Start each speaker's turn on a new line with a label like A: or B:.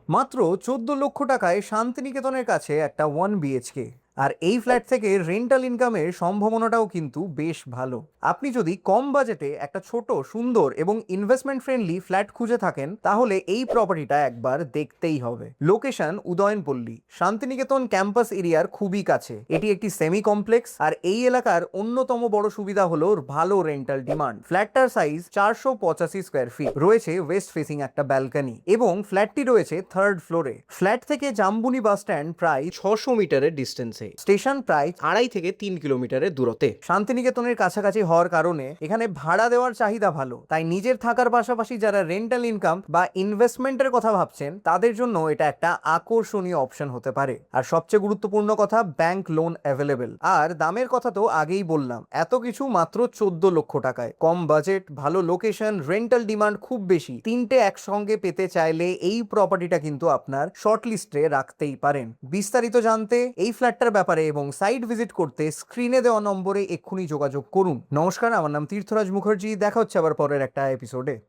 A: মাত্র 14 লক্ষ টাকায় শান্তিনিকেতনের কাছে একটা 1 BHK। আর এই ফ্ল্যাট থেকে রেন্টাল ইনকামের সম্ভাবনাটাও কিন্তু বেশ ভালো। আপনি যদি কম বাজেটে একটা ছোট সুন্দর এবং ইনভেস্টমেন্ট ফ্রেন্ডলি ফ্ল্যাট খুঁজে থাকেন তাহলে এই প্রপার্টিটা একবার দেখতেই হবে। লোকেশন উদয়নপল্লী, শান্তিনিকেতন ক্যাম্পাস এরিয়ার খুবই কাছে। এটি একটি সেমি কমপ্লেক্স আর এই এলাকার অন্যতম বড় সুবিধা হলো ভালো রেন্টাল ডিমান্ড। ফ্ল্যাটটার সাইজ 485 স্কোয়ার ফিট, রয়েছে ওয়েস্ট ফেসিং একটা ব্যালকনি এবং ফ্ল্যাটটি রয়েছে থার্ড ফ্লোরে। ফ্ল্যাট থেকে জাম্বুনি বাস স্ট্যান্ড প্রায় 600 মিটারের ডিস্টেন্সে, স্টেশন প্রায় 2.5 থেকে 3 কিলোমিটারের দূরত্বে। শান্তিনিকেতনের কাছাকাছি হওয়ার কারণে এখানে ভাড়া দেওয়ার চাহিদা ভালো, তাই নিজের থাকার পাশাপাশি যারা রেন্টাল ইনকাম বা ইনভেস্টমেন্টের কথা ভাবছেন তাদের জন্য এটা একটা আকর্ষণীয় অপশন হতে পারে। আর সবচেয়ে গুরুত্বপূর্ণ কথা, ব্যাংক লোন অ্যাভেলেবেল। আর দামের কথা তো আগেই বললাম, এত কিছু মাত্র 14 লক্ষ টাকায়। কম বাজেট, ভালো লোকেশন, রেন্টাল ডিমান্ড খুব বেশি, তিনটে একসঙ্গে পেতে চাইলে এই প্রপার্টিটা কিন্তু আপনার শর্ট লিস্টে রাখতেই পারেন। বিস্তারিত জানতে এই ফ্ল্যাটটার ব্যাপারে এবং সাইট ভিজিট করতে স্ক্রিনে দেওয়া নম্বরে এক্ষুনি যোগাযোগ করুন। নমস্কার, আমার নাম তীর্থরাজ মুখার্জি। দেখা হচ্ছে আবার পরের একটা এপিসোডে।